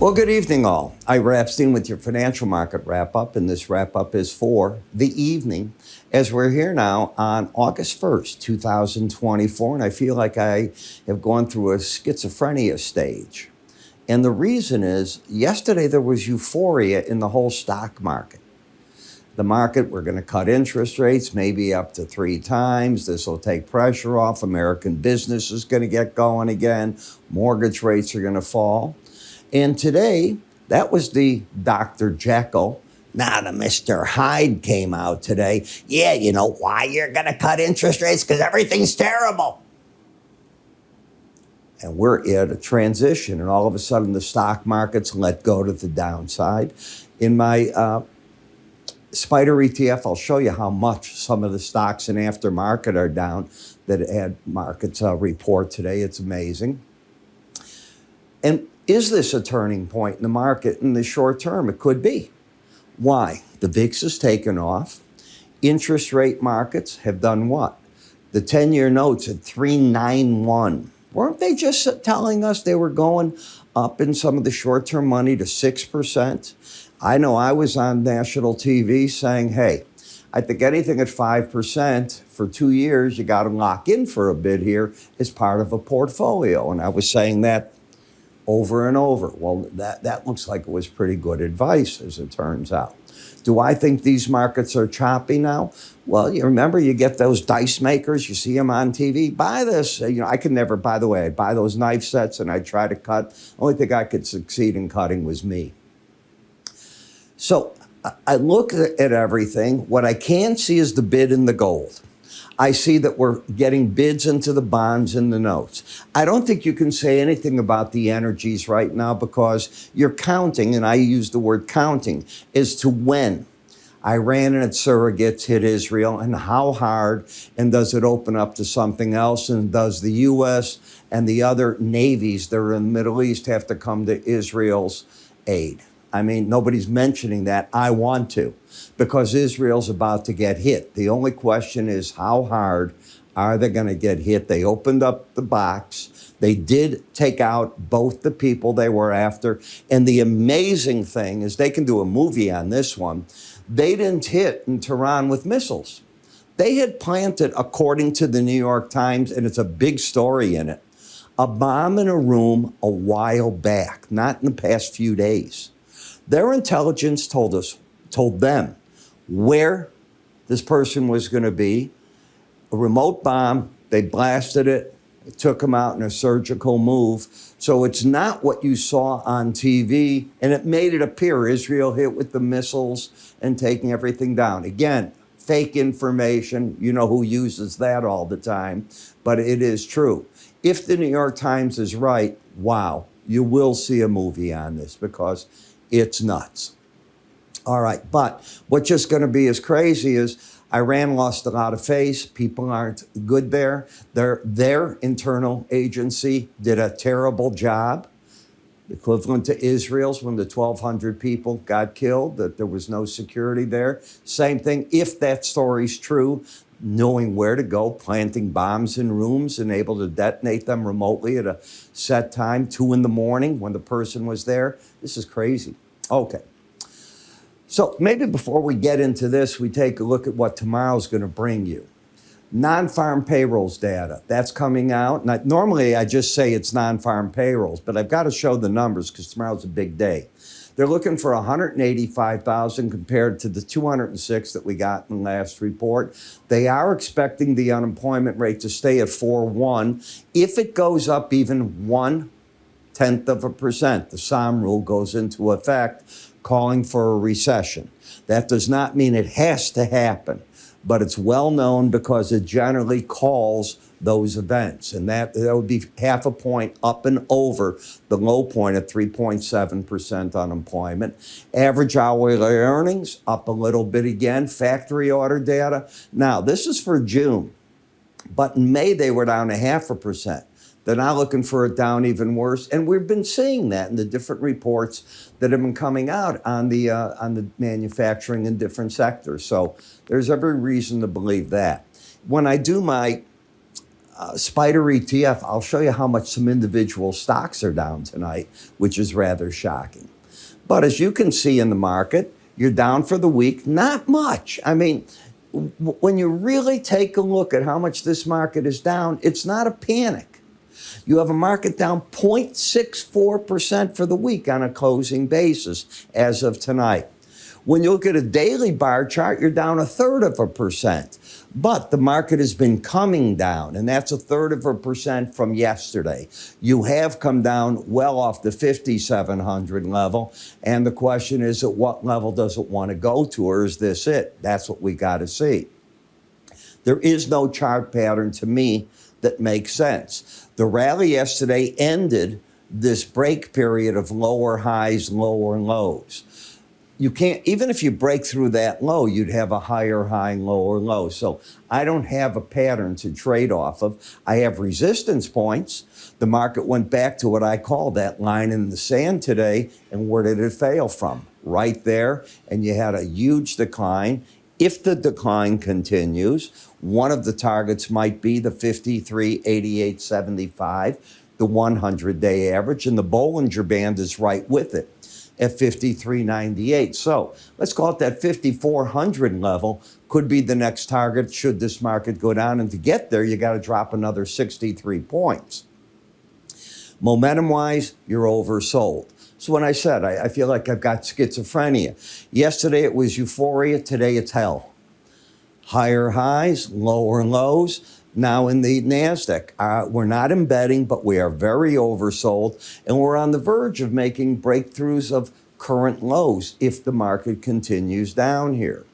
Well, good evening, all. Ira Epstein with your financial market wrap-up, and this wrap-up is for the evening as we're here now on August 1st, 2024, and I feel like I have gone through a schizophrenia stage. And the reason is, yesterday there was euphoria in the whole stock market. The market, we're going to cut interest rates maybe up to 3 times. This will take pressure off. American business is going to get going again. Mortgage rates are going to fall. And today, that was the Dr. Jekyll. Now the Mr. Hyde came out today. Yeah, you know why you're going to cut interest rates? Because everything's terrible. And we're at a transition, and all of a sudden the stock market's let go to the downside. In my Spider ETF, I'll show you how much some of the stocks in aftermarket are down that had markets report today. It's amazing. And is this a turning point in the market in the short term? It could be. Why? The VIX has taken off. Interest rate markets have done what? The 10-year notes at 3.91. Weren't they just telling us they were going up in some of the short-term money to 6%? I know I was on national TV saying, hey, I think anything at 5% for 2 years, you got to lock in for a bit here as part of a portfolio. And I was saying that over and over. Well, that looks like it was pretty good advice, as it turns out. Do I think these markets are choppy now? Well, you remember, you get those dice makers, you see them on TV, buy this. I could never, by the way, I'd buy those knife sets and I'd try to cut. Only thing I could succeed in cutting was me. So I look at everything. What I can see is the bid in the gold. I see that we're getting bids into the bonds and the notes. I don't think you can say anything about the energies right now because you're counting, and I use the word counting, as to when Iran and its surrogates hit Israel and how hard, and does it open up to something else, and does the U.S. and the other navies that are in the Middle East have to come to Israel's aid? I mean, nobody's mentioning that. I want to, because Israel's about to get hit. The only question is, how hard are they going to get hit? They opened up the box. They did take out both the people they were after. And the amazing thing is, they can do a movie on this one. They didn't hit in Tehran with missiles. They had planted, according to the New York Times, and it's a big story in it, a bomb in a room a while back, not in the past few days. Their intelligence told them where this person was going to be. A remote bomb, they blasted it, it took them out in a surgical move. So it's not what you saw on TV, and it made it appear Israel hit with the missiles and taking everything down. Again, fake information, you know who uses that all the time, but it is true. If the New York Times is right, wow, you will see a movie on this because it's nuts. All right, but what's just going to be as crazy is Iran lost a lot of face. People aren't good there. Their internal agency did a terrible job, equivalent to Israel's when the 1,200 people got killed, that there was no security there. Same thing, if that story's true, knowing where to go, planting bombs in rooms and able to detonate them remotely at a set time, 2 in the morning when the person was there. This is crazy. Okay. So maybe before we get into this, we take a look at what tomorrow's going to bring you. Non-farm payrolls data, that's coming out. Now, normally I just say it's non-farm payrolls, but I've got to show the numbers because tomorrow's a big day. They're looking for 185,000 compared to the 206 that we got in the last report. They are expecting the unemployment rate to stay at 4.1. If it goes up even 0.1%, the SOM rule goes into effect, calling for a recession. That does not mean it has to happen, but it's well known because it generally calls those events. And that would be 0.5 point up and over the low point at 3.7% unemployment. Average hourly earnings up a little bit again. Factory order data. Now, this is for June, but in May they were down 0.5%. They're now looking for it down even worse. And we've been seeing that in the different reports that have been coming out on the manufacturing in different sectors. So there's every reason to believe that. When I do my Spider ETF, I'll show you how much some individual stocks are down tonight, which is rather shocking. But as you can see in the market, you're down for the week, not much. I mean, when you really take a look at how much this market is down, it's not a panic. You have a market down 0.64% for the week on a closing basis as of tonight. When you look at a daily bar chart, you're down 1/3%. But the market has been coming down, and that's 1/3% from yesterday. You have come down well off the 5,700 level, and the question is, at what level does it want to go to, or is this it? That's what we got to see. There is no chart pattern to me that makes sense. The rally yesterday ended this break period of lower highs, lower lows. You can't, even if you break through that low, you'd have a higher high, lower low. So I don't have a pattern to trade off of. I have resistance points. The market went back to what I call that line in the sand today. And where did it fail from? Right there. And you had a huge decline. If the decline continues, one of the targets might be the 53.8875, the 100-day average, and the Bollinger Band is right with it at 53.98. So let's call it that 5,400 level could be the next target should this market go down. And to get there, you got to drop another 63 points. Momentum-wise, you're oversold. So when I said, I feel like I've got schizophrenia. Yesterday it was euphoria, today it's hell. Higher highs, lower lows. Now in the NASDAQ, we're not embedding, but we are very oversold, and we're on the verge of making breakthroughs of current lows if the market continues down here.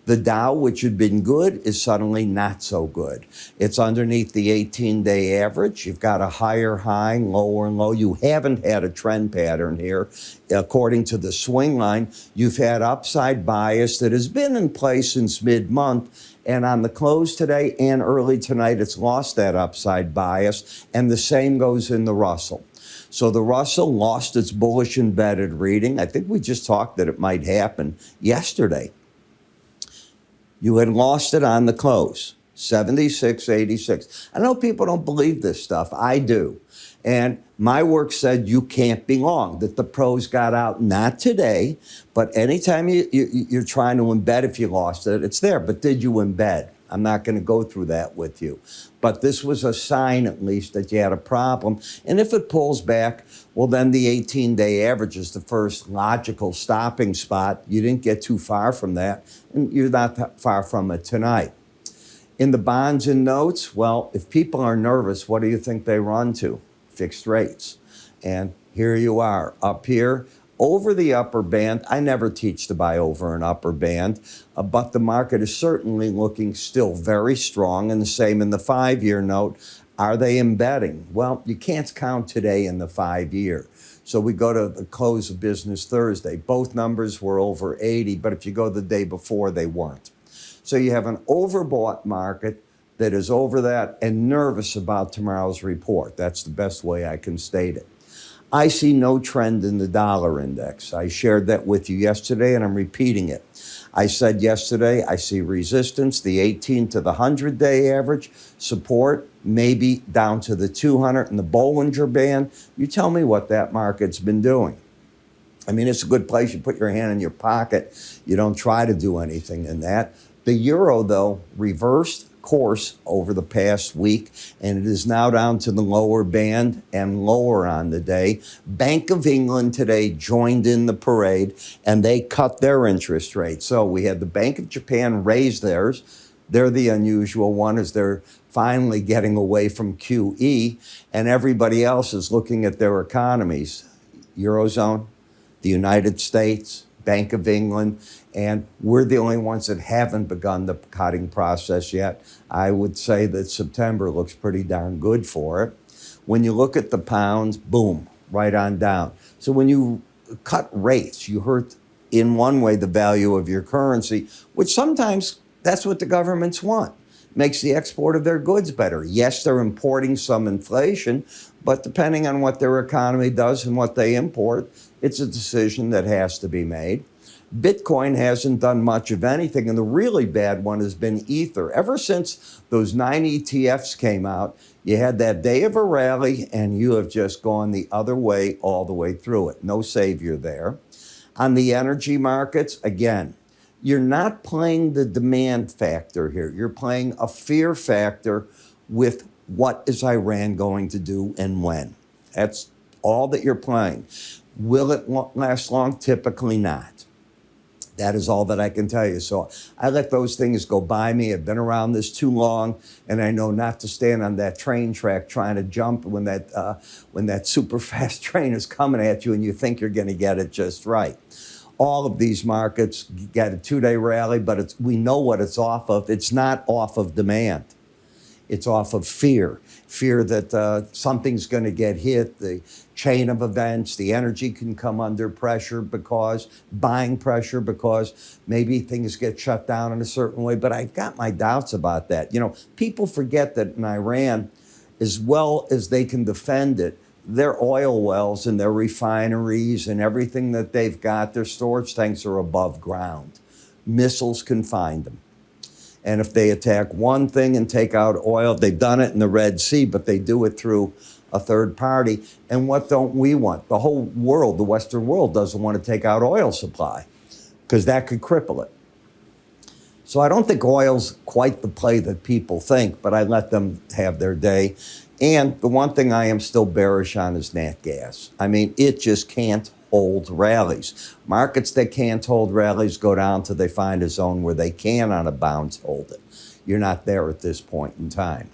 The Dow, which had been good, is suddenly not so good. It's underneath the 18-day average. You've got a higher high, lower low. You haven't had a trend pattern here. According to the swing line, you've had upside bias that has been in place since mid-month. And on the close today and early tonight, it's lost that upside bias. And the same goes in the Russell. So the Russell lost its bullish embedded reading. I think we just talked that it might happen yesterday. You had lost it on the close, 76.86. I know people don't believe this stuff. I do. And my work said you can't be long, that the pros got out, not today, but anytime you're trying to embed, if you lost it, it's there. But did you embed? I'm not going to go through that with you. But this was a sign, at least, that you had a problem. And if it pulls back, well, then the 18-day average is the first logical stopping spot. You didn't get too far from that, and you're not that far from it tonight. In the bonds and notes, well, if people are nervous, what do you think they run to? Fixed rates. And here you are, up here, over the upper band. I never teach to buy over an upper band, but the market is certainly looking still very strong, and the same in the 5-year note. Are they embedding? Well, you can't count today in the 5-year. So we go to the close of business Thursday. Both numbers were over 80, but if you go the day before, they weren't. So you have an overbought market that is over that and nervous about tomorrow's report. That's the best way I can state it. I see no trend in the dollar index. I shared that with you yesterday, and I'm repeating it. I said yesterday, I see resistance, the 18 to the 100-day average, support, maybe down to the 200 and the Bollinger Band. You tell me what that market's been doing. I mean, it's a good place. You put your hand in your pocket. You don't try to do anything in that. The euro, though, reversed course over the past week, and it is now down to the lower band and lower on the day. Bank of England today joined in the parade, and they cut their interest rate. So we had the Bank of Japan raise theirs. They're the unusual one, as they're finally getting away from QE, and everybody else is looking at their economies. Eurozone, the United States, Bank of England, and we're the only ones that haven't begun the cutting process yet. I would say that September looks pretty darn good for it. When you look at the pounds, boom, right on down. So when you cut rates, you hurt in one way the value of your currency, which sometimes that's what the governments want. Makes the export of their goods better. Yes, they're importing some inflation, but depending on what their economy does and what they import, it's a decision that has to be made. Bitcoin hasn't done much of anything, and the really bad one has been Ether. Ever since those 9 ETFs came out, you had that day of a rally, and you have just gone the other way all the way through it. No savior there. On the energy markets, again, you're not playing the demand factor here. You're playing a fear factor with what is Iran going to do and when. That's all that you're playing. Will it last long? Typically not. That is all that I can tell you. So I let those things go by me. I've been around this too long, and I know not to stand on that train track trying to jump when that super fast train is coming at you and you think you're going to get it just right. All of these markets get a 2-day rally, but we know what it's off of. It's not off of demand. It's off of fear that something's going to get hit, the chain of events, the energy can come under pressure buying pressure because maybe things get shut down in a certain way. But I've got my doubts about that. You know, people forget that in Iran, as well as they can defend it, their oil wells and their refineries and everything that they've got, their storage tanks are above ground. Missiles can find them. And if they attack one thing and take out oil, they've done it in the Red Sea, but they do it through a third party. And what don't we want? The whole world, the Western world, doesn't want to take out oil supply because that could cripple it. So I don't think oil's quite the play that people think, but I let them have their day. And the one thing I am still bearish on is nat gas. I mean, it just can't hold rallies. Markets that can't hold rallies go down till they find a zone where they can on a bounce hold it. You're not there at this point in time.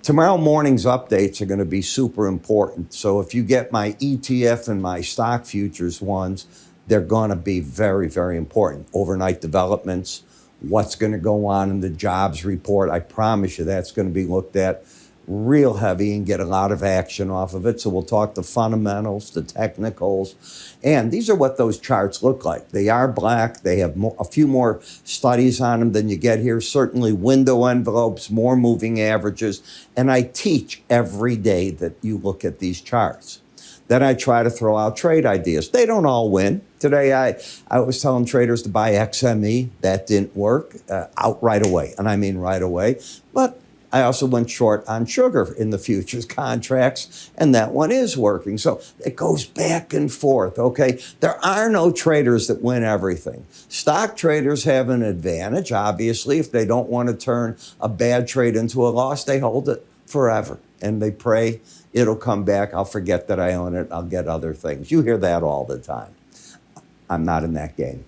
Tomorrow morning's updates are going to be super important. So if you get my ETF and my stock futures ones, they're going to be very, very important. Overnight developments, what's going to go on in the jobs report. I promise you that's going to be looked at real heavy and get a lot of action off of it. So we'll talk the fundamentals, the technicals. And these are what those charts look like. They are black. They have a few more studies on them than you get here. Certainly window envelopes, more moving averages. And I teach every day that you look at these charts. Then I try to throw out trade ideas. They don't all win. Today, I was telling traders to buy XME. That didn't work out right away. And I mean right away. But I also went short on sugar in the futures contracts, and that one is working. So it goes back and forth, okay? There are no traders that win everything. Stock traders have an advantage, obviously. If they don't want to turn a bad trade into a loss, they hold it forever, and they pray it'll come back. I'll forget that I own it. I'll get other things. You hear that all the time. I'm not in that game.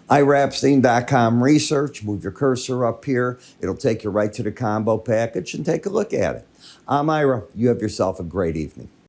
IraEpstein.com research. Move your cursor up here. It'll take you right to the combo package and take a look at it. I'm Ira. You have yourself a great evening.